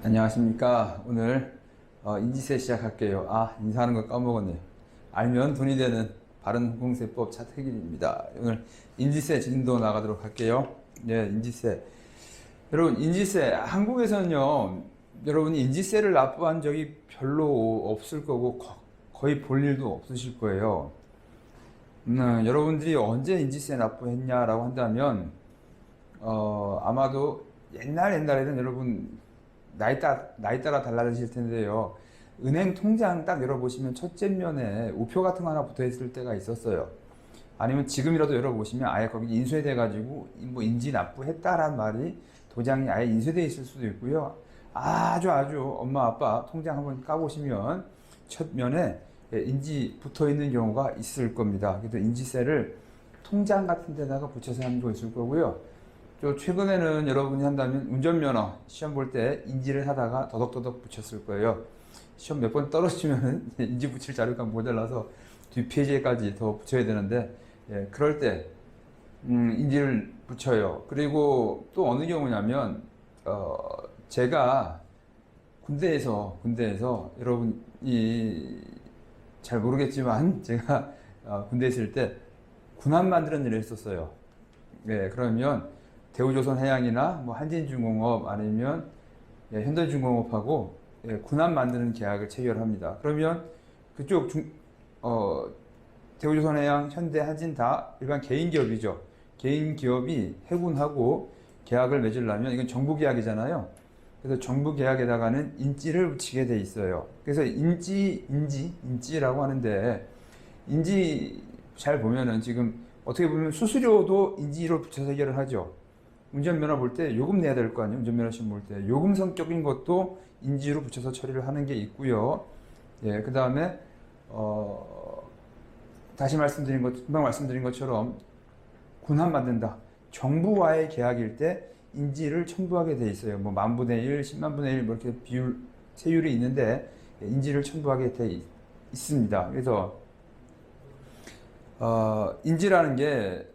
안녕하십니까. 오늘 인지세 시작할게요. 인사하는 거 까먹었네요. 알면 돈이 되는 바른공세법 차태길입니다. 오늘 인지세 진도 나가도록 할게요. 네, 인지세. 여러분, 인지세, 한국에서는요, 여러분이 인지세를 납부한 적이 별로 없을 거고, 거의 볼 일도 없으실 거예요. 여러분들이 언제 인지세 납부했냐라고 한다면, 아마도 옛날에는 여러분, 나이 따라 달라지실 텐데요. 은행 통장 딱 열어보시면 첫째 면에 우표 같은 거 하나 붙어 있을 때가 있었어요. 아니면 지금이라도 열어보시면 아예 거기 인쇄돼 가지고 뭐 인지 납부했다란 말이 도장이 아예 인쇄돼 있을 수도 있고요. 아주 엄마 아빠 통장 한번 까보시면 첫 면에 인지 붙어 있는 경우가 있을 겁니다. 그래서 인지세를 통장 같은 데다가 붙여서 하는 거 있을 거고요. 또 최근에는 여러분이 한다면 운전면허 시험 볼 때 인지를 하다가 더덕더덕 붙였을 거예요. 시험 몇 번 떨어지면 인지 붙일 자료가 모자라서 뒷 페이지에까지 더 붙여야 되는데, 그럴 때 인지를 붙여요. 그리고 또 어느 경우냐면 제가 군대에서 여러분이 잘 모르겠지만 제가 군대에 있을 때 군함 만드는 일을 했었어요. 그러면 대우조선해양이나 뭐 한진중공업 아니면 현대중공업하고 군함 만드는 계약을 체결합니다. 그러면 그쪽 대우조선해양, 현대, 한진 다 일반 개인 기업이죠. 개인 기업이 해군하고 계약을 맺으려면 이건 정부 계약이잖아요. 그래서 정부 계약에다가는 인지를 붙이게 돼 있어요. 그래서 인지라고 하는데, 인지 잘 보면은 지금 어떻게 보면 수수료도 인지로 붙여서 해결을 하죠. 운전면허 볼 때 요금 내야 될 거 아니에요. 운전면허 시험 볼 때 요금 성격인 것도 인지로 붙여서 처리를 하는 게 있고요. 그 다음에 다시 금방 말씀드린 것처럼 군함 만든다, 정부와의 계약일 때 인지를 첨부하게 돼 있어요. 뭐 만분의 1, 10만분의 1 뭐 이렇게 세율이 있는데 인지를 첨부하게 돼 있습니다. 그래서 인지라는 게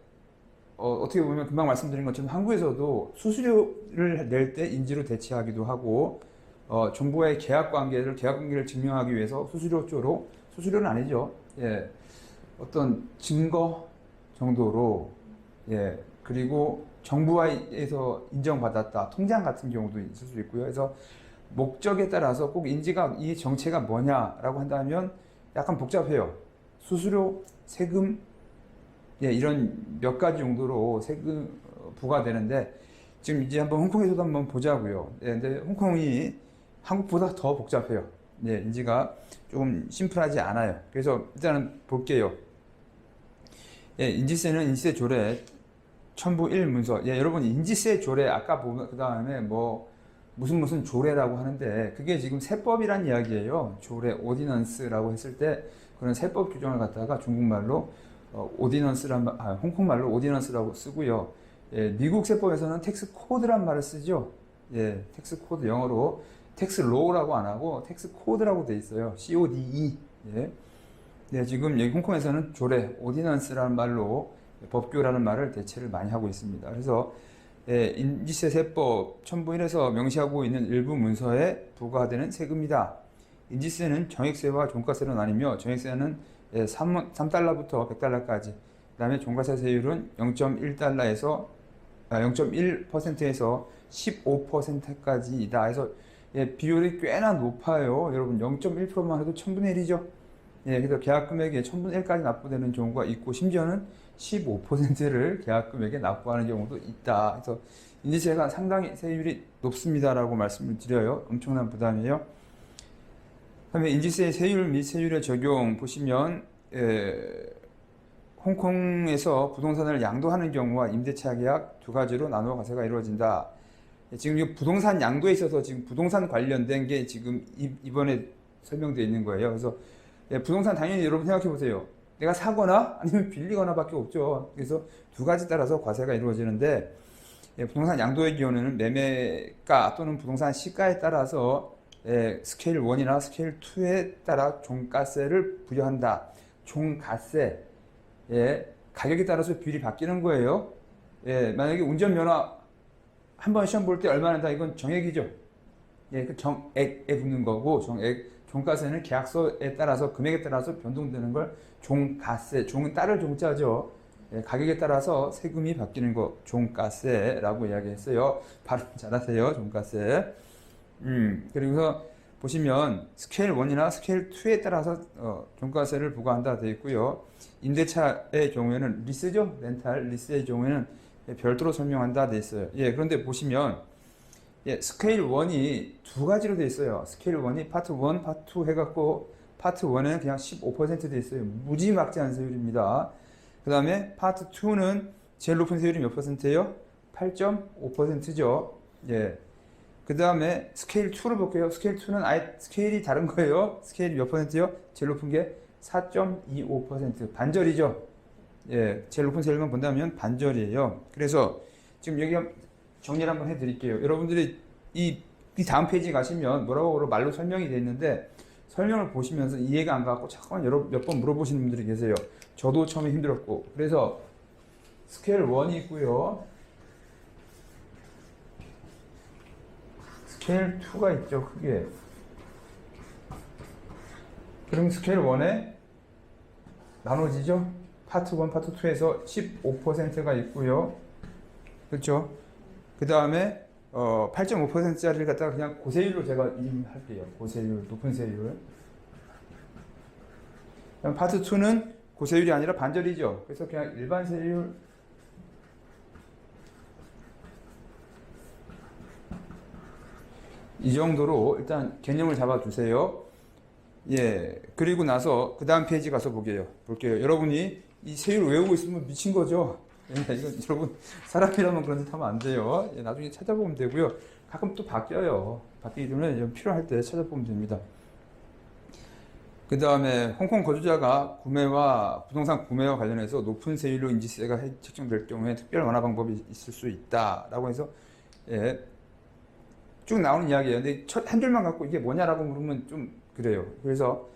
어떻게 보면 금방 말씀드린 것처럼 한국에서도 수수료를 낼 때 인지로 대체하기도 하고, 정부와의 계약 관계를 증명하기 위해서 수수료는 아니죠. 어떤 증거 정도로, 그리고 정부와에서 인정받았다, 통장 같은 경우도 있을 수 있고요. 그래서 목적에 따라서 꼭 이 정체가 뭐냐라고 한다면 약간 복잡해요. 수수료, 세금, 이런 몇 가지 정도로 세금 부과되는데, 지금 이제 한번 홍콩에서도 한번 보자고요. 근데 홍콩이 한국보다 더 복잡해요. 인지가 조금 심플하지 않아요. 그래서 일단은 볼게요. 인지세는 인지세 조례 첨부 1문서. 여러분, 인지세 조례 아까 보면 그 다음에 뭐 무슨 조례라고 하는데, 그게 지금 세법이란 이야기예요. 조례, 오디넌스라고 했을 때 그런 세법 규정을 갖다가 중국말로 홍콩말로 오디넌스라고 쓰고요. 미국 세법에서는 텍스 코드란 말을 쓰죠. 텍스 코드, 영어로 텍스 로우라고 안 하고 텍스 코드라고 돼 있어요. CODE. 지금 여기 홍콩에서는 조례, 오디넌스라는 말로 법규라는 말을 대체를 많이 하고 있습니다. 그래서 인지세 세법 첨부 1에서 명시하고 있는 일부 문서에 부과되는 세금이다. 인지세는 정액세와 종가세로 나뉘며, 정액세는 3달러부터 100달러까지, 그 다음에 종가세 세율은 0.1달러에서 0.1%에서 15%까지이다. 그래서 비율이 꽤나 높아요. 여러분, 0.1%만 해도 1000분의 1이죠. 그래서 계약 금액의 1000분의 1까지 납부되는 경우가 있고, 심지어는 15%를 계약 금액에 납부하는 경우도 있다. 그래서 인지세가 상당히 세율이 높습니다라고 말씀을 드려요. 엄청난 부담이에요. 그다음에 인지세 세율 및 세율의 적용 보시면, 홍콩에서 부동산을 양도하는 경우와 임대차 계약 두 가지로 나누어 과세가 이루어진다. 지금 이 부동산 양도에 있어서 지금 부동산 관련된 게 지금 이번에 설명되어 있는 거예요. 그래서 부동산 당연히 여러분 생각해 보세요. 내가 사거나 아니면 빌리거나 밖에 없죠. 그래서 두 가지 따라서 과세가 이루어지는데, 부동산 양도의 경우는 매매가 또는 부동산 시가에 따라서 스케일 1이나 스케일 2에 따라 종가세를 부여한다. 종가세, 가격에 따라서 비율이 바뀌는 거예요. 만약에 운전면허 한 번 시험 볼 때 얼마 낸다, 이건 정액이죠. 예, 그 정액에 붙는 거고, 종가세는 계약서에 따라서 금액에 따라서 변동되는 걸 종가세, 종은 따를 종자죠. 예, 가격에 따라서 세금이 바뀌는 거 종가세라고 이야기했어요. 발음 잘하세요, 종가세. 그리고서 보시면 스케일 1이나 스케일 2에 따라서 종가세를 부과한다 되어 있고요. 임대차의 경우에는 리스죠, 렌탈 리스의 경우에는 별도로 설명한다 되어 있어요. 예, 그런데 보시면 예, 스케일 1이 두 가지로 되어 있어요. 스케일 1이 파트 1, 파트 2 해갖고 파트 1은 그냥 15% 되어 있어요. 무지막지한 세율입니다. 그 다음에 파트 2는 제일 높은 세율이 몇 퍼센트예요? 8.5%죠. 예. 그 다음에 스케일 2를 볼게요. 스케일 2는 아예 스케일이 다른 거예요. 스케일이 몇 퍼센트요? 제일 높은 게 4.25%. 반절이죠. 예. 제일 높은 세율만 본다면 반절이에요. 그래서 지금 여기 정리를 한번 해드릴게요. 여러분들이 이 다음 페이지 가시면 뭐라고 말로 설명이 되어 있는데 설명을 보시면서 이해가 안 가고 잠깐만 몇 번 물어보시는 분들이 계세요. 저도 처음에 힘들었고. 그래서 스케일 1이 있고요. 스케일 2가 있죠, 크게. 그럼 스케일 1에 나눠지죠? 파트 1, 파트 2에서 15%가 있고요. 그렇죠? 그 다음에 8.5%짜리를 갖다가 그냥 고세율로 제가 이름할게요. 고세율, 높은 세율. 그럼 파트 2는 고세율이 아니라 반절이죠. 그래서 그냥 일반 세율 이 정도로 일단 개념을 잡아주세요. 예. 그리고 나서 그 다음 페이지 가서 볼게요. 여러분이 이 세율 외우고 있으면 미친 거죠. 이건 여러분 사람이라면 그런 짓 하면 안 돼요. 예, 나중에 찾아보면 되고요. 가끔 또 바뀌어요. 바뀌기 때문에 필요할 때 찾아보면 됩니다. 그 다음에 홍콩 거주자가 부동산 구매와 관련해서 높은 세율로 인지세가 책정될 경우에 특별 완화 방법이 있을 수 있다라고 해서 예, 쭉 나오는 이야기예요. 근데 한 줄만 갖고 이게 뭐냐라고 물으면 좀 그래요. 그래서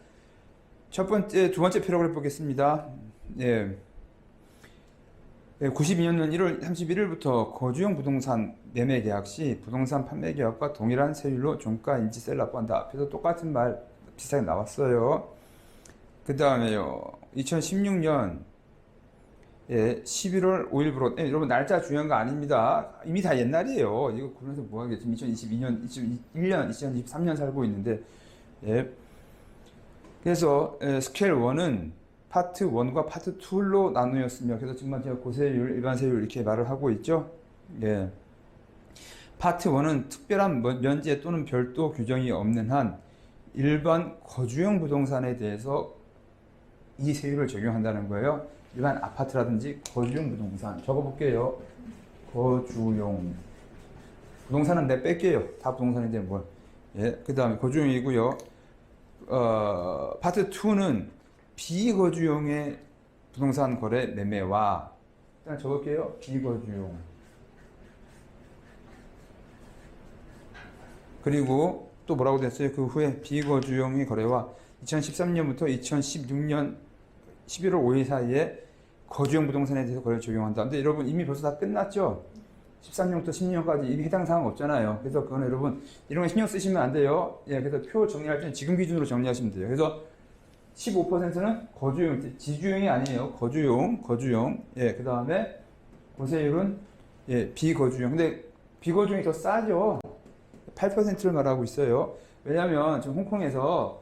두 번째 패러그래프 보겠습니다. 예. 92년 1월 31일부터 거주용 부동산 매매 계약 시 부동산 판매 계약과 동일한 세율로 종가 인지세를 납부한다. 앞에서 똑같은 말 비슷하게 나왔어요. 그 다음에요. 2016년 11월 5일부로 여러분 날짜 중요한 거 아닙니다. 이미 다 옛날이에요. 이거 그러면서 뭐 하겠지. 2022년, 2021년, 2023년 살고 있는데 예. 그래서 스케일 1은 파트 1과 파트 2로 나누었으며 그래서 지금 제가 고세율, 일반 세율 이렇게 말을 하고 있죠. 예. 파트 1은 특별한 면제 또는 별도 규정이 없는 한 일반 거주용 부동산에 대해서 이 세율을 적용한다는 거예요. 일반 아파트라든지 거주용 부동산 적어볼게요. 거주용 부동산은 내 뺄게요. 다 부동산인데 뭘. 예. 그 다음에 거주용이고요. 파트 2는 비거주용의 부동산 거래 매매와 일단 적을게요. 비거주용 그리고 또 뭐라고 됐어요? 그 후에 비거주용의 거래와 2013년부터 2016년 11월 5일 사이에 거주용 부동산에 대해서 거래를 적용한다. 근데 여러분 이미 벌써 다 끝났죠? 13년부터 16년까지 이미 해당 사항 없잖아요. 그래서 그건 여러분 이런 거 신경 쓰시면 안 돼요. 예, 그래서 표 정리할 때는 지금 기준으로 정리하시면 돼요. 그래서 15%는 거주용, 지주용이 아니에요. 거주용. 예, 그 다음에 고세율은 예, 비거주용. 근데 비거주용이 더 싸죠. 8%를 말하고 있어요. 왜냐하면 지금 홍콩에서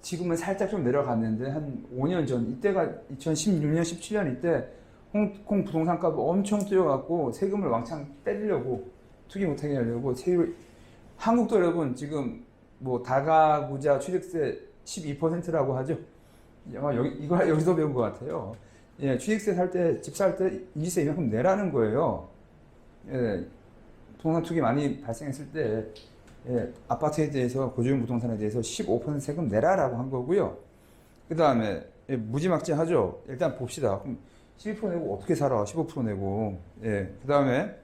지금은 살짝 좀 내려갔는데 한 5년 전 이때가 2016년, 17년 이때 홍콩 부동산 값이 엄청 뛰어갖고 세금을 왕창 때리려고 투기 못하게 하려고 세율 한국도 여러분 지금 뭐 다가구자 취득세 12%라고 하죠. 이거 여기서 배운 것 같아요. 예, 취득세 살 때, 집 살 때 인지세 이만큼 내라는 거예요. 예, 부동산 투기 많이 발생했을 때, 예, 아파트에 대해서, 거주용 부동산에 대해서 15% 세금 내라라고 한 거고요. 그 다음에, 예, 무지막지하죠. 일단 봅시다. 그럼 12% 내고 어떻게 살아? 15% 내고. 예, 그 다음에,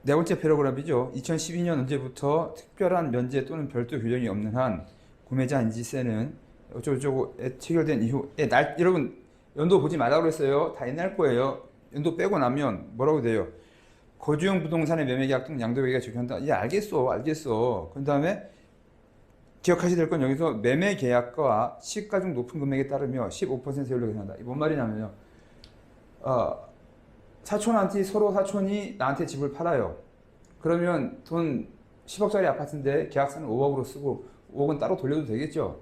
네 번째 패러그래프이죠. 2012년 언제부터 특별한 면제 또는 별도 규정이 없는 한 구매자 인지세는 어쩌고저쩌고 체결된 이후 여러분 연도 보지 말라고 그랬어요. 다 옛날 거예요. 연도 빼고 나면 뭐라고 돼요? 거주용 부동산의 매매 계약 등 양도계획에 적용한다. 예, 알겠어. 그 다음에 기억하셔야 될 건 여기서 매매 계약과 시가 중 높은 금액에 따르며 15% 세율로 계산한다. 이게 뭔 말이냐면요. 사촌한테 서로 사촌이 나한테 집을 팔아요. 그러면 돈 10억짜리 아파트인데 계약서는 5억으로 쓰고 5억은 따로 돌려도 되겠죠.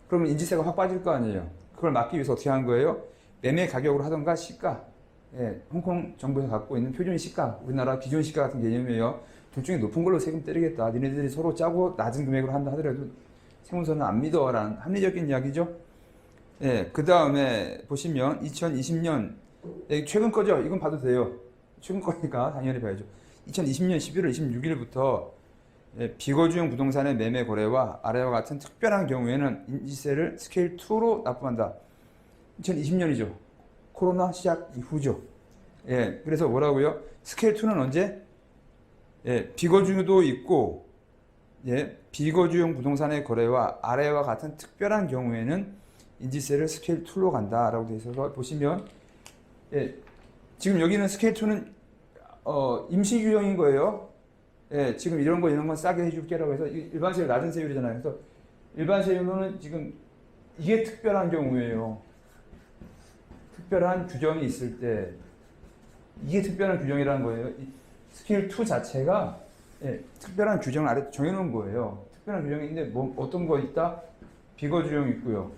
그러면 인지세가 확 빠질 거 아니에요. 그걸 막기 위해서 어떻게 하는 거예요? 매매 가격으로 하던가 시가, 예, 홍콩 정부에서 갖고 있는 표준 시가, 우리나라 기준 시가 같은 개념이에요. 둘 중에 높은 걸로 세금 때리겠다. 니네들이 서로 짜고 낮은 금액으로 한다 하더라도 세무서는 안 믿어라는 합리적인 이야기죠. 예, 그 다음에 보시면 2020년 최근 거죠. 이건 봐도 돼요. 최근 거니까 당연히 봐야죠. 2020년 11월 26일부터 비거주용 부동산의 매매 거래와 아래와 같은 특별한 경우에는 인지세를 스케일 2로 납부한다. 2020년이죠. 코로나 시작 이후죠. 예, 그래서 뭐라고요? 스케일 2는 언제? 예, 비거주도 있고, 예, 비거주용 부동산의 거래와 아래와 같은 특별한 경우에는 인지세를 스케일 2로 간다라고 되어 있어서 보시면, 예, 지금 여기는 스케일 2는 임시 규정인 거예요. 예, 지금 이런 건 싸게 해줄게라고 해서 일반 세율 낮은 세율이잖아요. 그래서 일반 세율로는 지금 이게 특별한 경우예요. 특별한 규정이 있을 때 이게 특별한 규정이라는 거예요. 스케일 2 자체가 특별한 규정 아래 정해놓은 거예요. 특별한 규정인데 뭐 어떤 거 있다? 비거주용 있고요.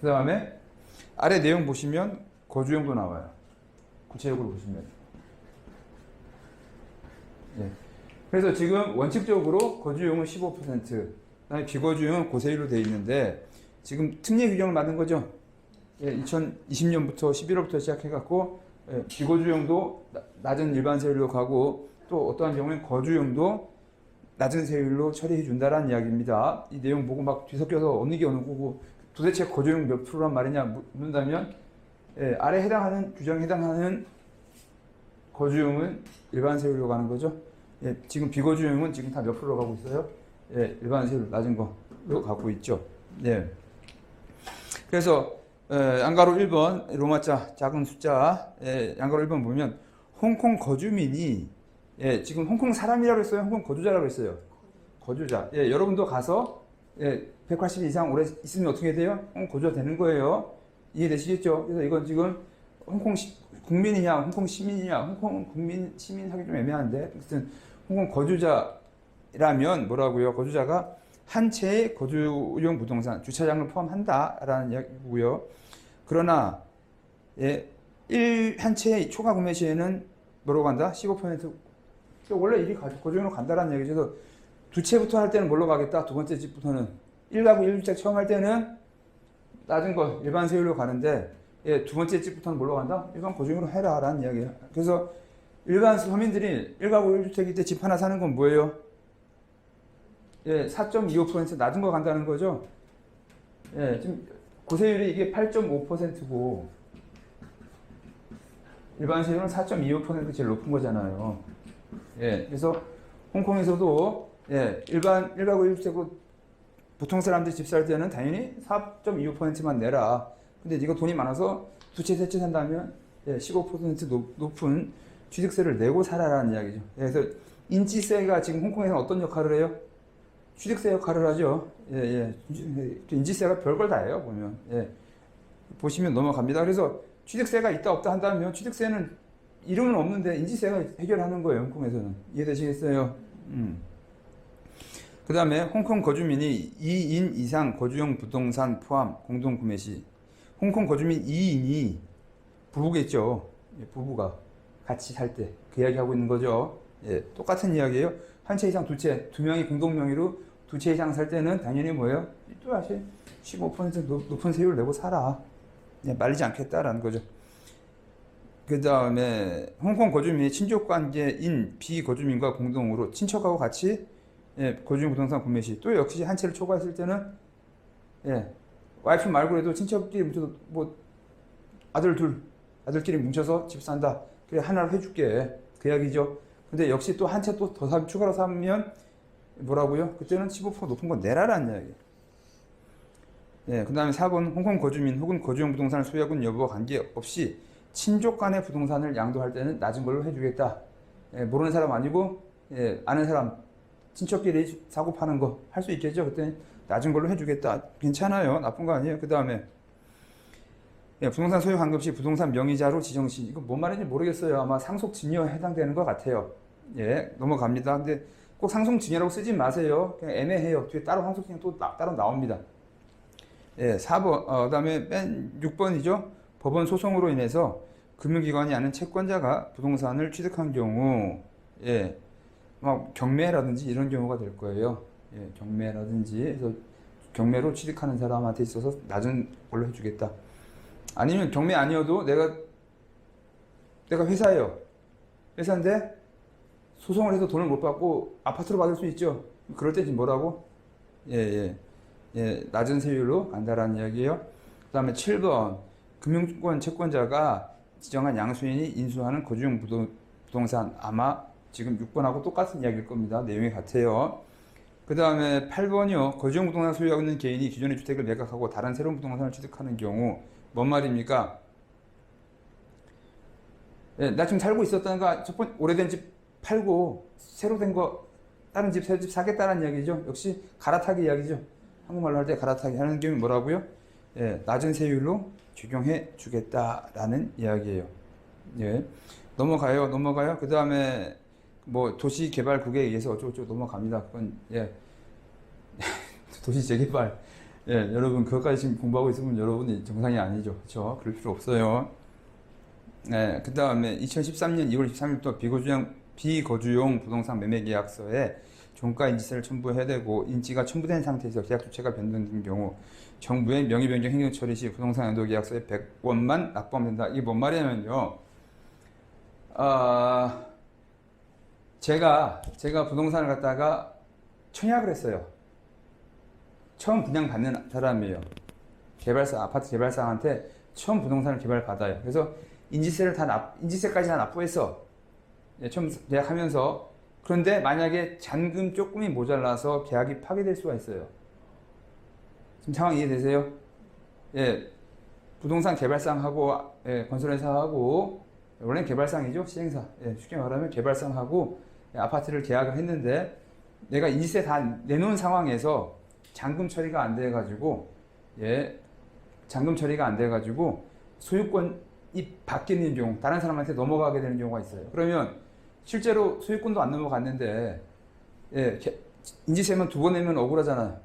그 다음에 아래 내용 보시면 거주용도 나와요. 구체적으로 보시면. 예. 그래서 지금 원칙적으로 거주용은 15%, 그다음에 비거주용은 고세율로 되어 있는데 지금 특례 규정을 만든 거죠. 예, 2020년부터 11월부터 시작해갖고 비거주용도 낮은 일반 세율로 가고 또 어떠한 경우에는 거주용도 낮은 세율로 처리해 준다라는 이야기입니다. 이 내용 보고 막 뒤섞여서 어느 게 어느 거고 도대체 거주용 몇 프로란 말이냐 묻는다면 아래 해당하는 규정에 해당하는 거주용은 일반 세율로 가는 거죠. 지금 비거주용은 지금 다 몇 프로로 가고 있어요? 일반 세율 낮은 거로 가고 있죠. 그래서 양가로 1번 로마자 작은 숫자 양가로 1번 보면 홍콩 거주민이 지금 홍콩 사람이라고 했어요? 홍콩 거주자라고 했어요? 거주자. 여러분도 가서 180일 이상 오래 있으면 어떻게 돼요? 홍콩 거주자 되는 거예요. 이해되시겠죠? 그래서 이건 지금 홍콩 국민이냐, 홍콩 시민이냐, 홍콩 국민, 시민 하기 좀 애매한데, 아무튼 홍콩 거주자라면 뭐라고요? 거주자가 한 채의 거주용 부동산, 주차장을 포함한다라는 이야기고요. 그러나 한 채의 초과 구매 시에는 뭐로 간다? 15%. 원래 일이 거주용으로 간다라는 얘기죠. 그래서 두 채부터 할 때는 뭘로 가겠다? 두 번째 집부터는 1가구 1주택 처음 할 때는 낮은 거 일반 세율로 가는데 두 번째 집부터는 뭘로 간다? 일반 거주용으로 해라 라는 이야기예요. 그래서 일반 서민들이 1가구 1주택일 때 집 하나 사는 건 뭐예요? 4.25% 낮은 거 간다는 거죠. 지금 고세율이 이게 8.5%고 일반 세율은 4.25% 제일 높은 거잖아요. 그래서 홍콩에서도 일반 1가구 1주택으로 보통 사람들이 집 살 때는 당연히 4.25%만 내라. 근데 네가 돈이 많아서 두 채, 세 채 산다면 15% 높은 취득세를 내고 살아라는 이야기죠. 그래서 인지세가 지금 홍콩에서는 어떤 역할을 해요? 취득세 역할을 하죠. 인지세가 별걸 다 해요, 보면. 보시면 넘어갑니다. 그래서 취득세가 있다 없다 한다면 취득세는 이름은 없는데 인지세가 해결하는 거예요, 홍콩에서는. 이해되시겠어요? 그 다음에 홍콩 거주민이 2인 이상 거주용 부동산 포함 공동 구매 시 홍콩 거주민 2인이 부부겠죠. 부부가 같이 살 때 그 이야기 하고 있는 거죠. 똑같은 이야기예요. 한 채 이상 두 채, 두 명이 공동 명의로 두 채 이상 살 때는 당연히 뭐예요? 또 다시 15% 높은 세율을 내고 살아. 말리지 않겠다라는 거죠. 그 다음에 홍콩 거주민이 친족 관계인 비거주민과 공동으로 친척하고 같이 거주용 부동산 구매 시 또 역시 한 채를 초과했을 때는 와이프 말고 해도 친척끼리 뭉쳐서 뭐 아들끼리 뭉쳐서 집 산다. 그래 하나를 해줄게. 그 이야기죠. 근데 역시 또 한 채 또 더 추가로 사면 뭐라고요? 그때는 15% 높은 거 내라라는 이야기. 그 다음에 4번 홍콩 거주민 혹은 거주용 부동산을 소유하고는 여부와 관계없이 친족 간의 부동산을 양도할 때는 낮은 걸로 해주겠다. 예, 모르는 사람 아니고 예, 아는 사람 친척끼리 사고 파는 거 할 수 있겠죠. 그때 낮은 걸로 해주겠다. 괜찮아요. 나쁜 거 아니에요. 그 다음에 예, 부동산 소유 환급 시 부동산 명의자로 지정 시 이거 뭔 말인지 모르겠어요. 아마 상속증여에 해당되는 것 같아요. 예, 넘어갑니다. 근데 꼭 상속증여라고 쓰지 마세요. 그냥 애매해요. 뒤에 따로 상속증여 또 따로 나옵니다. 예, 4번, 그다음에 맨 6번이죠. 법원 소송으로 인해서 금융기관이 아닌 채권자가 부동산을 취득한 경우, 예, 막 경매라든지 이런 경우가 될 거예요. 예, 경매라든지 해서 경매로 취득하는 사람한테 있어서 낮은 걸로 해주겠다. 아니면 경매 아니어도 내가 회사예요. 회사인데 소송을 해서 돈을 못 받고 아파트로 받을 수 있죠. 그럴 때 지금 뭐라고? 낮은 세율로 간다라는 이야기예요. 그 다음에 7번 금융권 채권자가 지정한 양수인이 인수하는 거주용 부동산 아마 지금 6번하고 똑같은 이야기일 겁니다. 내용이 같아요. 그 다음에 8번이요. 거주용 부동산 소유하고 있는 개인이 기존의 주택을 매각하고 다른 새로운 부동산을 취득하는 경우 뭔 말입니까? 예, 나 지금 살고 있었다는 오래된 집 팔고 새로 된 거 다른 집, 새 집 사겠다는 이야기죠. 역시 갈아타기 이야기죠. 한국말로 할 때 갈아타기 하는 경우 뭐라고요? 예, 낮은 세율로 적용해 주겠다라는 이야기예요. 예, 넘어가요. 그 다음에 뭐 도시개발국에 의해서 어쩌고저쩌고 넘어갑니다. 그건 예, 도시 재개발. 예, 여러분 그것까지 지금 공부하고 있으면 여러분이 정상이 아니죠. 그렇죠? 그럴 필요 없어요. 네, 그 다음에 2013년 2월 23일부터 비거주용 부동산 매매계약서에 종가인지세를 첨부해야 되고 인지가 첨부된 상태에서 계약 주체가 변동된 경우 정부의 명의변경 행정 처리 시 부동산 양도계약서에 100원만 납부하면 된다. 이게 뭔 말이냐면요. 제가 부동산을 갖다가 청약을 했어요. 처음 분양받는 사람이에요. 아파트 개발사한테 처음 부동산을 개발받아요. 그래서 인지세까지 다 납부했어. 예, 처음 계약하면서. 그런데 만약에 잔금 조금이 모자라서 계약이 파기될 수가 있어요. 지금 상황 이해되세요? 예, 부동산 개발상하고, 예, 건설회사하고, 원래는 개발상이죠, 시행사. 예, 쉽게 말하면 개발상하고 아파트를 계약을 했는데, 내가 인지세 다 내놓은 상황에서 잔금 처리가 안 돼가지고, 소유권이 바뀌는 경우, 다른 사람한테 넘어가게 되는 경우가 있어요. 그러면 실제로 소유권도 안 넘어갔는데, 인지세만 2번 내면 억울하잖아요.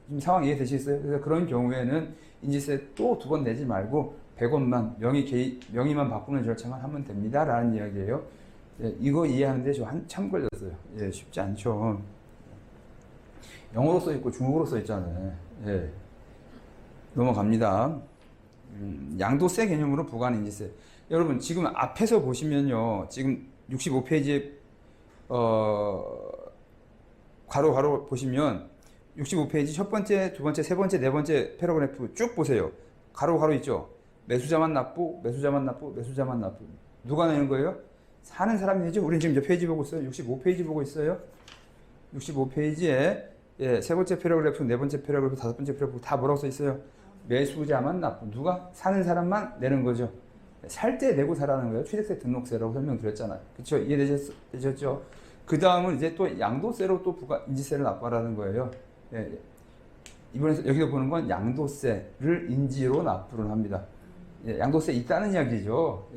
지금 상황 이해되시겠어요? 그래서 그런 경우에는 인지세 또 2번 내지 말고 100원만 명의만 바꾸는 절차만 하면 됩니다. 라는 이야기예요. 이거 이해하는데 저 한참 걸렸어요. 쉽지 않죠. 영어로 써있고 중국어로 써있잖아요. 넘어갑니다. 양도세 개념으로 부과하는 인지세. 여러분 지금 앞에서 보시면요. 지금 65페이지에 괄호 보시면 65페이지 첫 번째, 두 번째, 세 번째, 네 번째 패러그래프 쭉 보세요. 괄호 있죠. 매수자만 납부. 누가 내는 거예요? 사는 사람이 내죠. 우리는 지금 몇 페이지 보고 있어요? 65페이지 보고 있어요. 65페이지에 세 번째 패러그래프, 네 번째 패러그래프, 다섯 번째 패러그래프 다 뭐라고 써 있어요? 매수자만 납부. 누가? 사는 사람만 내는 거죠. 살 때 내고 사라는 거예요. 취득세 등록세라고 설명드렸잖아요. 그렇죠? 이해되셨죠? 그 다음은 이제 또 양도세로 또 인지세를 납부하라는 거예요. 이번에 여기서 보는 건 양도세를 인지로 납부를 합니다. 양도세 있다는 이야기죠.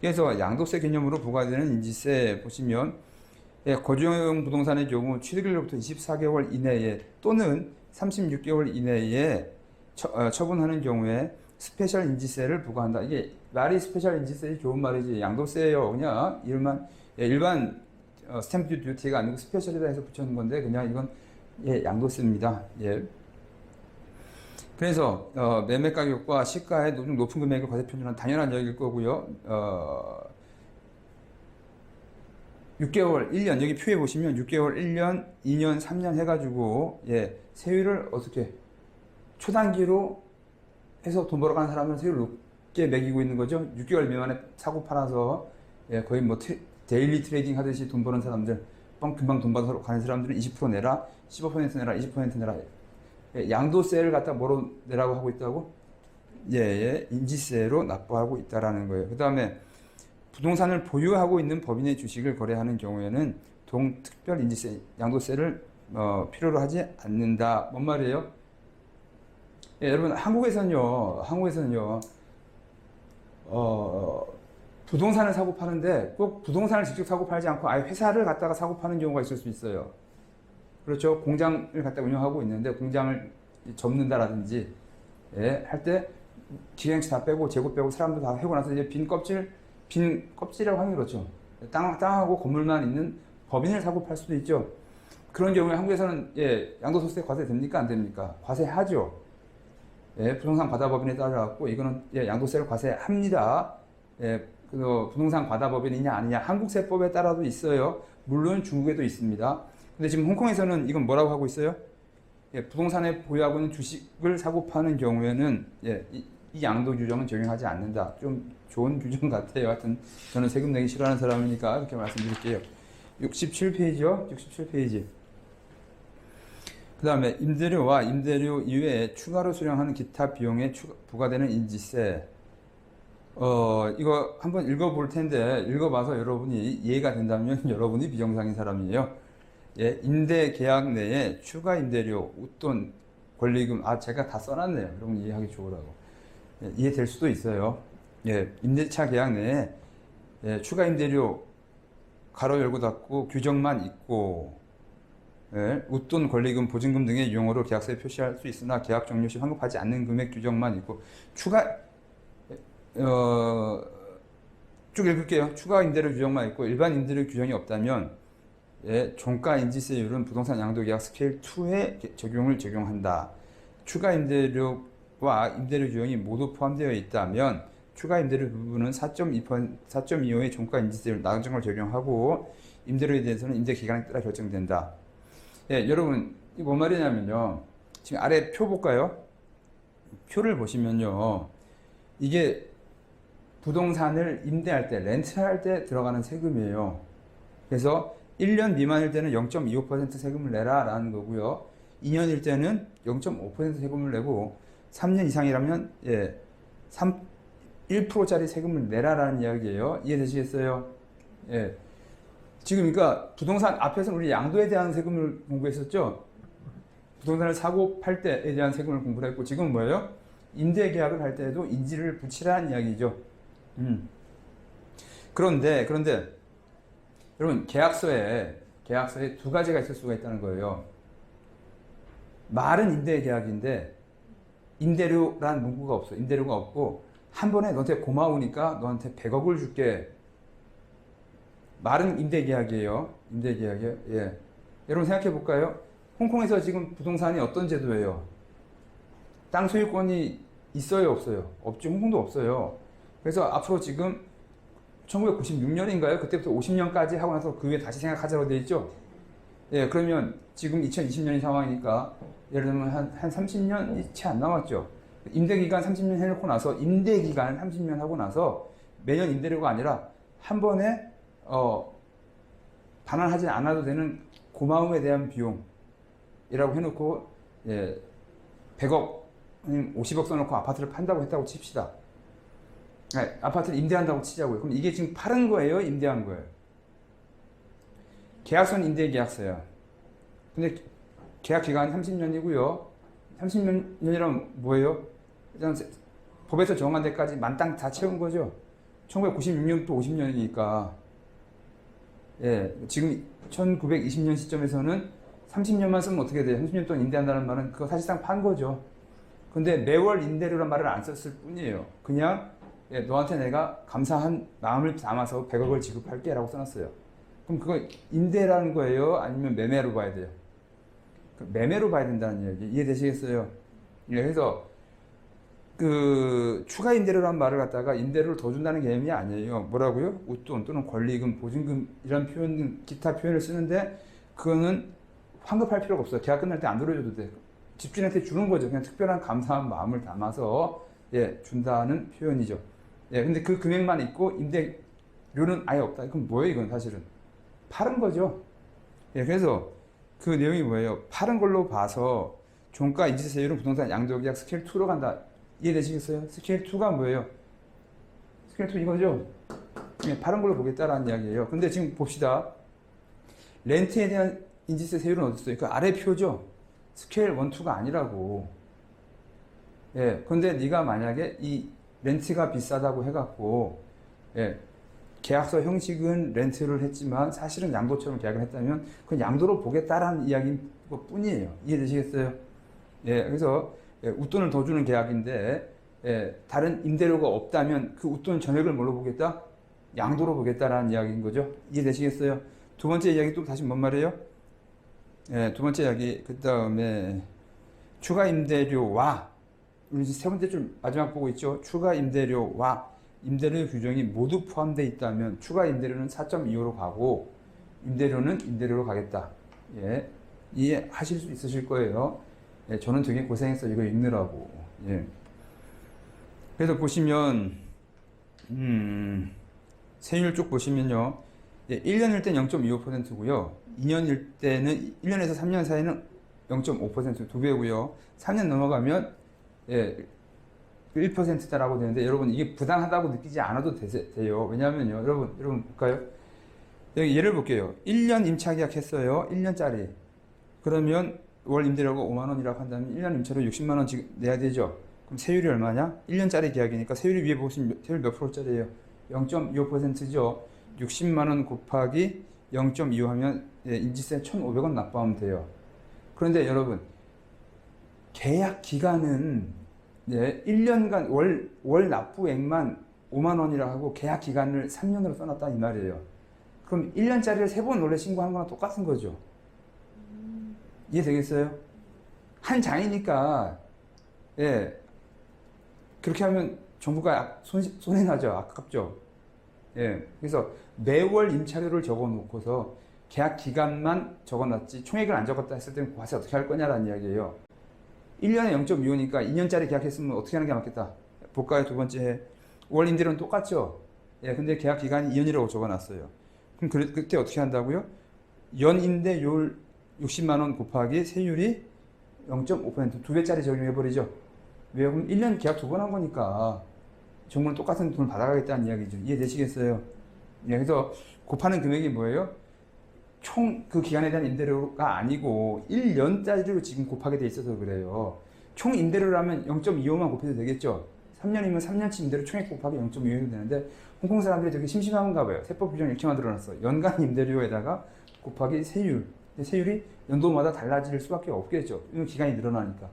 그래서 양도세 개념으로 부과되는 인지세 보시면 거주용 부동산의 경우 취득일로부터 24개월 이내에 또는 36개월 이내에 처분하는 경우에 스페셜 인지세를 부과한다. 이게 말이 스페셜 인지세이 좋은 말이지 양도세예요. 그냥 일반 스탬프 듀티가 아니고 스페셜이다 해서 붙여놓은 건데 그냥 이건 양도세입니다. 그래서 매매 가격과 시가의 높은 금액을 과세표준한 당연한 이야기일 거고요. 6개월, 1년 여기 표에 보시면 6개월, 1년, 2년, 3년 해가지고 세율을 어떻게 초단기로 해서 돈 벌어가는 사람은 세율을 높게 매기고 있는 거죠. 6개월 미만에 사고 팔아서 거의 뭐 데일리 트레이딩 하듯이 돈 버는 사람들, 금방 돈 받아서 가는 사람들은 20% 내라, 15% 내라, 20% 내라. 양도세를 갖다 뭐로 내라고 하고 있다고? 예의 인지세로 납부하고 있다라는 거예요. 그 다음에 부동산을 보유하고 있는 법인의 주식을 거래하는 경우에는 동특별 인지세, 양도세를 필요로 하지 않는다. 뭔 말이에요? 예, 여러분 한국에서는요, 부동산을 사고 파는데 꼭 부동산을 직접 사고 팔지 않고 아예 회사를 갖다가 사고 파는 경우가 있을 수 있어요. 그렇죠? 공장을 갖다 운영하고 있는데 공장을 접는다라든지 예, 할 때 기계행치 다 빼고 재고 빼고 사람들 다 해고 나서 이제 빈 껍질이라고 하면 그렇죠. 땅하고 건물만 있는 법인을 사고 팔 수도 있죠. 그런 경우에 한국에서는 예, 양도소득세 과세 됩니까? 안 됩니까? 과세하죠. 예, 부동산 과다법인에 따라갖고 이거는 예, 양도세를 과세합니다. 예, 그 부동산 과다법인이냐 아니냐 한국세법에 따라도 있어요. 물론 중국에도 있습니다. 근데 지금 홍콩에서는 이건 뭐라고 하고 있어요? 예, 부동산에 보유하고 있는 주식을 사고 파는 경우에는 예, 이 양도 규정은 적용하지 않는다. 좀 좋은 규정 같아요. 하여튼 저는 세금 내기 싫어하는 사람이니까 이렇게 말씀드릴게요. 67페이지요. 67페이지. 그 다음에 임대료와 임대료 이외에 추가로 수령하는 기타 비용에 부과되는 인지세. 이거 한번 읽어볼 텐데 읽어봐서 여러분이 이해가 된다면 여러분이 비정상인 사람이에요. 예, 임대 계약 내에 추가 임대료, 웃돈, 권리금, 제가 다 써놨네요. 여러분 이해하기 좋으라고. 예, 이해될 수도 있어요. 예, 임대차 계약 내에 예, 추가 임대료 가로 열고 닫고 규정만 있고 예, 웃돈, 권리금, 보증금 등의 유형으로 계약서에 표시할 수 있으나 계약 종료 시 환급하지 않는 금액 규정만 있고 추가 쭉 읽을게요. 추가 임대료 규정만 있고 일반 임대료 규정이 없다면 예, 종가 인지세율은 부동산 양도계약 스케일 2에 적용한다. 추가 임대료와 임대료 규정이 모두 포함되어 있다면 추가 임대료 부분은 4.25의 종가 인지세율 나중을 적용하고 임대료에 대해서는 임대 기간에 따라 결정된다. 예, 여러분 이게 뭔 말이냐면요. 지금 아래 표 볼까요? 표를 보시면요. 이게 부동산을 임대할 때, 렌트할 때 들어가는 세금이에요. 그래서 1년 미만일 때는 0.25% 세금을 내라 라는 거고요. 2년일 때는 0.5% 세금을 내고 3년 이상이라면 예, 1%짜리 세금을 내라 라는 이야기예요. 이해되시겠어요? 예. 지금 그러니까 부동산 앞에서는 우리 양도에 대한 세금을 공부했었죠. 부동산을 사고 팔 때에 대한 세금을 공부를 했고 지금 뭐예요? 임대 계약을 할 때에도 인지를 붙이라는 이야기죠. 그런데 여러분 계약서에 두 가지가 있을 수가 있다는 거예요. 말은 임대 계약인데 임대료라는 문구가 없어. 임대료가 없고 한 번에 너한테 고마우니까 너한테 100억을 줄게. 말은 임대 계약이에요. 임대 계약이에요. 예. 여러분 생각해 볼까요? 홍콩에서 지금 부동산이 어떤 제도예요? 땅 소유권이 있어요, 없어요? 없죠. 홍콩도 없어요. 그래서 앞으로 지금 1996년인가요? 그때부터 50년까지 하고 나서 그 후에 다시 생각하자고 돼 있죠? 예, 그러면 지금 2020년인 상황이니까 예를 들면 한 30년이 채 안 남았죠. 임대기간 30년 해놓고 나서 임대기간 30년 하고 나서 매년 임대료가 아니라 한 번에 반환하지 않아도 되는 고마움에 대한 비용이라고 해놓고 예, 100억 아니면 50억 써놓고 아파트를 판다고 했다고 칩시다. 네, 아파트를 임대한다고 치자고요. 그럼 이게 지금 팔은 거예요? 임대한 거예요? 계약서는 임대계약서야. 근데 계약 기간이 30년이고요. 30년이란 뭐예요? 일단 법에서 정한 데까지 만땅 다 채운 거죠. 1996년부터 50년이니까 예, 지금 1920년 시점에서는 30년만 쓰면 어떻게 돼요? 30년 동안 임대한다는 말은 그거 사실상 판 거죠. 근데 매월 임대료란 말을 안 썼을 뿐이에요. 그냥 예, 너한테 내가 감사한 마음을 담아서 100억을 지급할게 라고 써놨어요. 그럼 그거 임대라는 거예요? 아니면 매매로 봐야 돼요? 매매로 봐야 된다는 이야기 이해되시겠어요? 예, 그래서 그 추가 임대료라는 말을 갖다가 임대료를 더 준다는 개념이 아니에요. 뭐라고요? 웃돈 또는 권리금, 보증금 이런 표현, 기타 표현을 쓰는데 그거는 환급할 필요가 없어요. 계약 끝날 때 안 돌려줘도 돼. 집주인한테 주는 거죠. 그냥 특별한 감사한 마음을 담아서 예, 준다는 표현이죠. 예, 근데 그 금액만 있고 임대료는 아예 없다. 그럼 뭐예요? 이건 사실은 파는 거죠. 예, 그래서 그 내용이 뭐예요? 파는 걸로 봐서 종가 인지세율은 부동산 양도계약 스케일 2로 간다. 이해되시겠어요? 스케일 2가 뭐예요? 스케일 2 이거죠? 네, 다른 걸로 보겠다라는 이야기예요. 근데 지금 봅시다. 렌트에 대한 인지세 세율은 어디 있어요? 그 아래 표죠? 스케일 1, 2가 아니라고. 예, 근데 네가 만약에 이 렌트가 비싸다고 해갖고, 예, 계약서 형식은 렌트를 했지만 사실은 양도처럼 계약을 했다면 그 양도로 보겠다라는 이야기인 것 뿐이에요. 이해되시겠어요? 예, 그래서 예, 웃돈을 더 주는 계약인데 예, 다른 임대료가 없다면 그 웃돈 전액을 뭘로 보겠다? 양도로 보겠다라는 이야기인 거죠. 이해되시겠어요? 두 번째 이야기 또 다시 뭔 말이에요? 예, 두 번째 이야기 그 다음에 추가 임대료와 우리 세 번째 줄 마지막 보고 있죠. 추가 임대료와 임대료 규정이 모두 포함되어 있다면 추가 임대료는 4.25로 가고 임대료는 임대료로 가겠다. 예, 이해하실 수 있으실 거예요. 예, 저는 되게 고생했어 이거 읽느라고. 예. 그래서 보시면 세율 쭉 보시면요. 예, 1년일 땐 0.25%고요. 2년일 때는 1년에서 3년 사이는 0.5% 2배고요. 3년 넘어가면 예, 1%다라고 되는데 여러분 이게 부당하다고 느끼지 않아도 돼요. 왜냐하면요. 여러분 볼까요? 여기 예를 볼게요. 1년 임차 계약했어요. 1년짜리. 그러면 월 임대료가 5만 원이라고 한다면 1년 임차료 60만 원 지금 내야 되죠. 그럼 세율이 얼마냐? 1년짜리 계약이니까 세율이 위에 보시면 세율 몇 프로짜리예요? 0.25%죠. 60만 원 곱하기 0.25 하면 예, 인지세 1,500원 납부하면 돼요. 그런데 여러분 계약 기간은 예, 1년간 월 납부액만 5만 원이라 하고 계약 기간을 3년으로 써놨다 이 말이에요. 그럼 1년짜리를 3번 원래 신고한 거랑 똑같은 거죠. 이해되겠어요? 한 장이니까 예, 그렇게 하면 정부가 손해나죠. 아깝죠. 예, 그래서 매월 임차료를 적어놓고서 계약 기간만 적어놨지 총액을 안 적었다 했을 때는 과세 어떻게 할 거냐라는 이야기예요. 1년에 0.25니까 2년짜리 계약했으면 어떻게 하는 게 맞겠다. 볼까요? 두 번째 월 임대료는 똑같죠. 예, 근데 계약 기간이 2년이라고 적어놨어요. 그럼 그때 어떻게 한다고요? 연 임대료율 60만 원 곱하기 세율이 0.5% 2배짜리 적용해버리죠. 왜요? 그럼 1년 계약 2번 한 거니까 정부는 똑같은 돈을 받아가겠다는 이야기죠. 이해되시겠어요? 예, 그래서 곱하는 금액이 뭐예요? 총 그 기간에 대한 임대료가 아니고 1년짜리로 지금 곱하게 돼 있어서 그래요. 총 임대료라면 0.25만 곱해도 되겠죠. 3년이면 3년치 임대료 총액 곱하기 0.25면 되는데 홍콩 사람들이 되게 심심한가 봐요. 세법 규정 이렇게 만들어놨어. 연간 임대료에다가 곱하기 세율. 세율이 연도마다 달라질 수밖에 없겠죠. 이건 기간이 늘어나니까.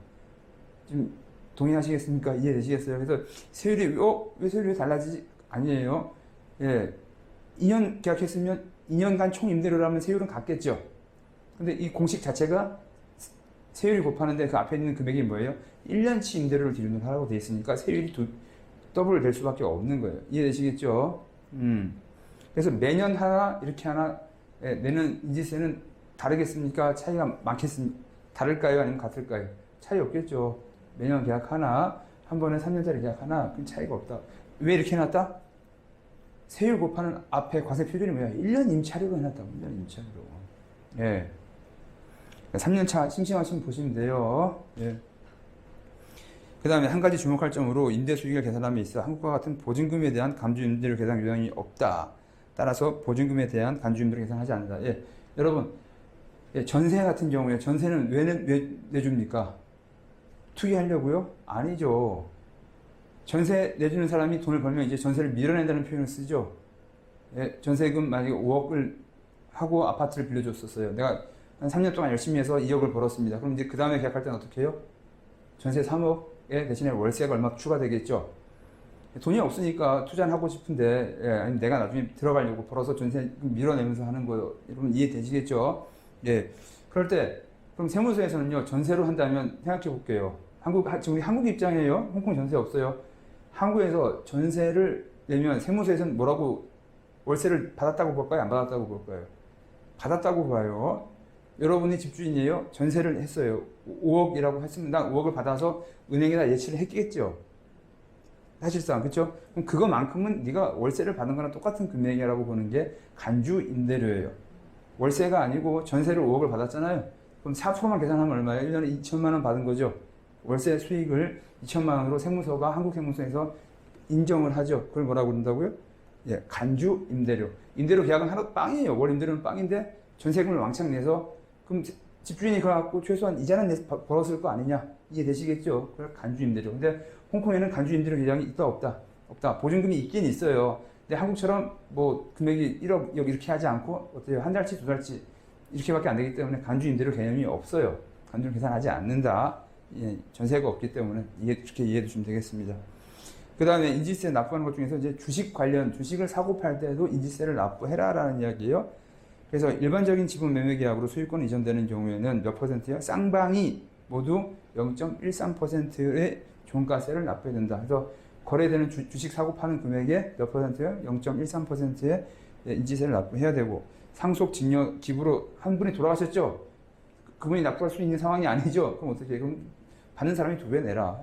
지금 동의하시겠습니까? 이해되시겠어요? 그래서 세율이 왜 세율이 달라지지? 아니에요. 예, 2년 계약했으면 2년간 총 임대료라면 세율은 같겠죠. 근데 이 공식 자체가 세율이 곱하는데 그 앞에 있는 금액이 뭐예요? 1년치 임대료를 기준으로 하라고 되어 있으니까 세율이 더블 될 수밖에 없는 거예요. 이해되시겠죠? 그래서 매년 하나 이렇게 하나 내는 인지세는 다르겠습니까? 차이가 많겠습니까? 다를까요? 아니면 같을까요? 차이 없겠죠. 매년 계약 하나, 한 번에 3년짜리 계약 하나, 그 차이가 없다. 왜 이렇게 해놨다? 세율 곱하는 앞에 과세 표준이 뭐야? 1년 임차료로 해놨다고. 1년 임차료로. 예. 3년차 심심하시면 보시면 돼요. 예. 그 다음에 한 가지 주목할 점으로 임대 수익을 계산함에 있어 한국과 같은 보증금에 대한 간주 임대료 계산 요령이 없다. 따라서 보증금에 대한 간주 임대료 계산하지 않는다. 예. 여러분, 예, 전세 같은 경우에 전세는 왜 내줍니까? 투기하려고요? 아니죠. 전세 내주는 사람이 돈을 벌면 이제 전세를 밀어낸다는 표현을 쓰죠. 예, 전세금 만약에 5억을 하고 아파트를 빌려줬었어요. 내가 한 3년 동안 열심히 해서 2억을 벌었습니다. 그럼 이제 그 다음에 계약할 때는 어떻게 해요? 전세 3억에 대신에 월세가 얼마 추가되겠죠. 돈이 없으니까 투자는 하고 싶은데 예, 아니 내가 나중에 들어가려고 벌어서 전세 밀어내면서 하는 거 여러분 이해되시겠죠? 예. 그럴 때 그럼 세무서에서는요 전세로 한다면 생각해 볼게요. 지금 우리 한국 입장이에요. 홍콩 전세 없어요. 한국에서 전세를 내면 세무서에서는 뭐라고 월세를 받았다고 볼까요? 안 받았다고 볼까요? 받았다고 봐요. 여러분이 집주인이에요. 전세를 했어요. 5억이라고 했으면 난 5억을 받아서 은행에다 예치를 했겠죠. 사실상 그렇죠? 그럼 그거만큼은 네가 월세를 받은 거랑 똑같은 금액이라고 보는 게 간주 임대료예요. 월세가 아니고 전세를 5억을 받았잖아요. 그럼 4%만 계산하면 얼마예요? 1년에 2천만 원 받은 거죠. 월세 수익을 2천만 원으로 세무서가 한국세무서에서 인정을 하죠. 그걸 뭐라고 그런다고요? 예, 간주 임대료. 임대료 계약은 하나도 빵이에요. 월 임대료는 빵인데 전세금을 왕창 내서 그럼 집주인이 그래갖고 최소한 이자는 벌었을 거 아니냐 이해되시겠죠? 그걸 간주 임대료. 근데 홍콩에는 간주 임대료 계약이 있다 없다? 없다. 보증금이 있긴 있어요. 근데 한국처럼 뭐 금액이 1억, 2억 이렇게 하지 않고 어때요? 한 달치, 두 달치 이렇게밖에 안 되기 때문에 간주 임대료 개념이 없어요. 간주를 계산하지 않는다. 예, 전세가 없기 때문에 이렇게 이해해 주시면 되겠습니다. 그 다음에 인지세 납부하는 것 중에서 이제 주식 관련, 주식을 사고 팔 때도 인지세를 납부해라라는 이야기예요. 그래서 일반적인 지분 매매 계약으로 소유권 이전되는 경우에는 몇 퍼센트요? 쌍방이 모두 0.13%의 종가세를 납부해야 된다. 그래서 거래되는 주식 사고 파는 금액의 몇 퍼센트요? 0.13%의 인지세를 납부해야 되고, 상속 증여 기부로 한 분이 돌아가셨죠? 그분이 납부할 수 있는 상황이 아니죠? 그럼 어떻게 해? 그럼 받는 사람이 2배 내라.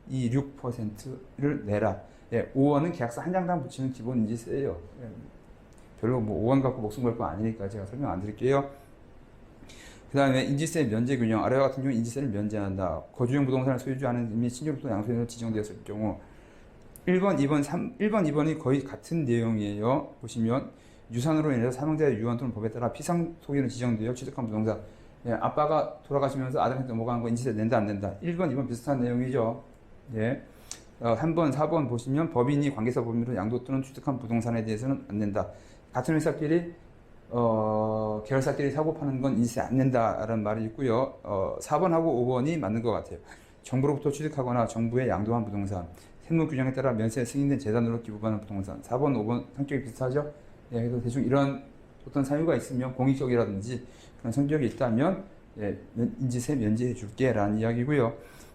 0.26%를 내라. 예, 5원은 계약서 한 장당 붙이는 기본 인지세예요. 예, 별로 뭐 5원 갖고 목숨 걸 거 아니니까 제가 설명 안 드릴게요. 그 다음에 인지세 면제 균형. 아래와 같은 경우 인지세를 면제한다. 거주용 부동산을 소유주하는 이미 신규부터 양수인으로 지정되었을 경우 1번, 2번, 1번, 2번이 거의 같은 내용이에요. 보시면 유산으로 인해서 사망자의 유언 또는 법에 따라 피상속인으로 지정되어 취득한 부동산. 예, 아빠가 돌아가시면서 아들한테 넘어가는 거 인지세 낸다 안 낸다. 1번, 2번 비슷한 내용이죠. 예. 3번, 4번 보시면 법인이 관계사 법인으로 양도 또는 취득한 부동산에 대해서는 안 낸다. 같은 회사끼리 계열사끼리 사고 파는 건 인지세 안 낸다라는 말이 있고요. 4번하고 5번이 맞는 것 같아요. 정부로부터 취득하거나 정부에 양도한 부동산, 세무 규정에 따라 면세 승인된 재단으로 기부받는 부동산. 4번, 5번 성격이 비슷하죠? 예, 그래서 대충 이런 어떤 사유가 있으면 공익적이라든지 그런 성격이 있다면 예, 인지세 면제해 줄게 라는 이야기고요.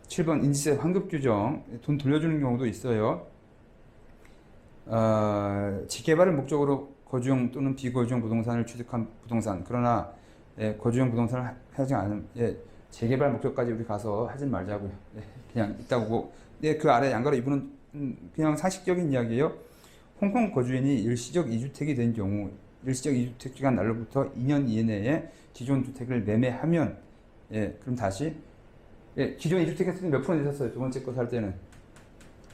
7번 인지세 환급 규정. 돈 돌려주는 경우도 있어요. 재개발을 목적으로 거주용 또는 비거주용 부동산을 취득한 부동산. 그러나 예, 거주용 부동산을 하지 않은 예, 재개발 목적까지 우리 가서 하지 말자고요. 예, 그냥 있다고. 예, 그 아래 양가로 이분은 그냥 상식적인 이야기예요. 홍콩 거주인이 일시적 2주택이 된 경우 일시적 2주택 기간 날로부터 2년 이내에 기존 주택을 매매하면 예, 그럼 다시 예, 기존 2주택 했을 때 몇 프로 내셨어요? 두 번째 거 살 때는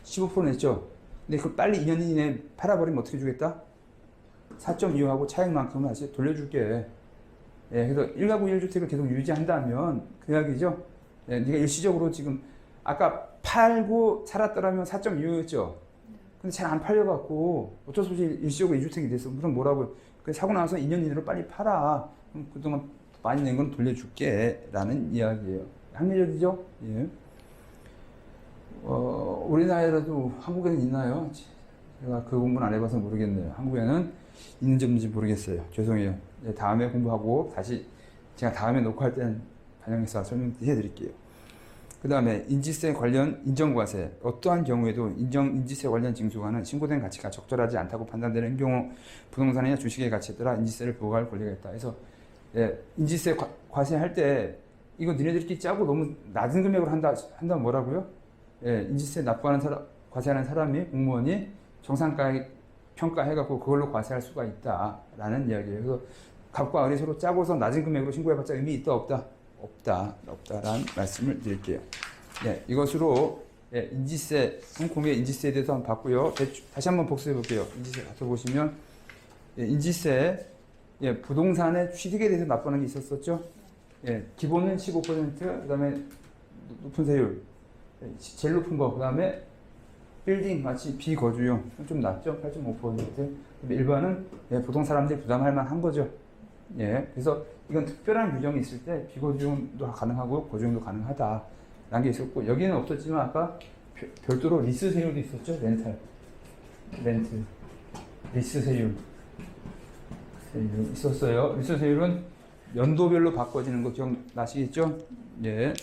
15% 냈죠. 근데 그 빨리 2년 이내에 팔아버리면 어떻게 주겠다? 4.25하고 차익만큼은 다시 돌려줄게. 예, 그래서 1가구 1주택을 계속 유지한다면 그 이야기죠. 예, 네가 일시적으로 지금 아까 팔고 살았더라면 4.25였죠. 근데 잘 안 팔려갖고 어쩔 수 없이 일시적으로 2주택이 됐어. 무슨 뭐라고요? 그래서 사고 나서 2년 이내로 빨리 팔아. 그럼 그동안 많이 낸 건 돌려줄게 라는 이야기예요. 합리적이죠? 예. 우리나라에도 한국에는 있나요? 제가 그 공부는 안 해봐서 모르겠네요. 한국에는 있는지 없는지 모르겠어요. 죄송해요. 네, 다음에 공부하고 다시 제가 다음에 녹화할 때는 반영해서 설명해 드릴게요. 그 다음에 인지세 관련 인정과세. 어떠한 경우에도 인지세 관련 징수가는 신고된 가치가 적절하지 않다고 판단되는 경우 부동산이나 주식의 가치에 따라 인지세를 부과할 권리가 있다. 그래서 예, 인지세 과세할 때 이거 니네들끼리 짜고 너무 낮은 금액으로 한다면 뭐라고요? 예, 인지세 납부하는 과세하는 사람이 공무원이 정상가액 평가해갖고 그걸로 과세할 수가 있다라는 이야기예요. 그래서 갑과 을이 서로 짜고서 낮은 금액으로 신고해봤자 의미 있다 없다? 없다라는 말씀을 드릴게요. 네, 이것으로 예, 인지세, 홍콩의 인지세에 대해서 한번 봤고요. 다시 한번 복습해 볼게요. 인지세 가서 보시면 예, 인지세 예, 부동산의 취득에 대해서 납부하는 게 있었었죠. 예, 기본은 15%, 그 다음에 높은 세율, 제일 높은 거, 그 다음에 빌딩 마치 비거주용 좀 낮죠? 8.5%. 일반은 예, 보통 사람들이 부담할 만한 거죠. 예, 그래서 이건 특별한 규정이 있을 때 비거주용도 가능하고 거주용도 가능하다라는 게 있었고, 여기는 없었지만 아까 별도로 리스 세율도 있었죠. 렌트 리스 세율 있었어요. 리스 세율은 연도별로 바꿔지는 거 기억나시겠죠? 예.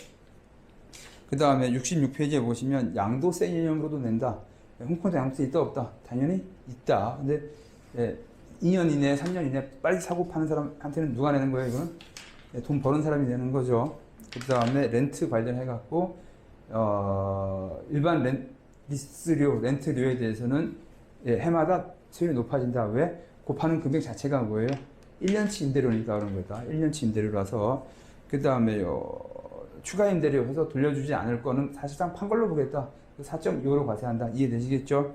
그 다음에 66페이지에 보시면 양도세 개념으로도 낸다. 홍콩에도 양도세 있다 없다? 당연히 있다. 근데 예, 2년 이내, 3년 이내 빨리 사고 파는 사람한테는 누가 내는 거예요? 이거는 예, 돈 버는 사람이 내는 거죠. 그 다음에 렌트 관련해갖고 일반 리스료, 렌트료에 대해서는 예, 해마다 세율이 높아진다. 왜? 곱하는 금액 자체가 뭐예요? 1년치 임대료니까 그런 거다. 1년치 임대료라서. 그 다음에요. 추가 임대료 해서 돌려주지 않을 거는 사실상 판 걸로 보겠다. 4.25로 과세한다. 이해되시겠죠?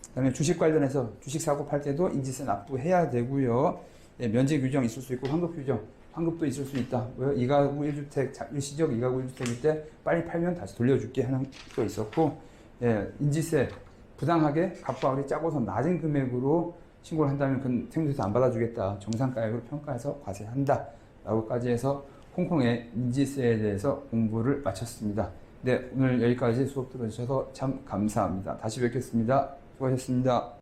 그다음에 주식 관련해서 주식 사고 팔 때도 인지세 납부해야 되고요. 예, 면제 규정 있을 수 있고 환급 규정, 환급도 있을 수 있다. 왜? 2가구 1주택, 일시적 2가구 1주택일 때 빨리 팔면 다시 돌려줄게 하는 거 있었고, 예, 인지세 부당하게 갑부하게 짜고서 낮은 금액으로 신고를 한다면 그건 세무서에서 안 받아주겠다. 정상가액으로 평가해서 과세한다. 라고까지 해서 홍콩의 인지세에 대해서 공부를 마쳤습니다. 네, 오늘 여기까지 수업 들어주셔서 참 감사합니다. 다시 뵙겠습니다. 수고하셨습니다.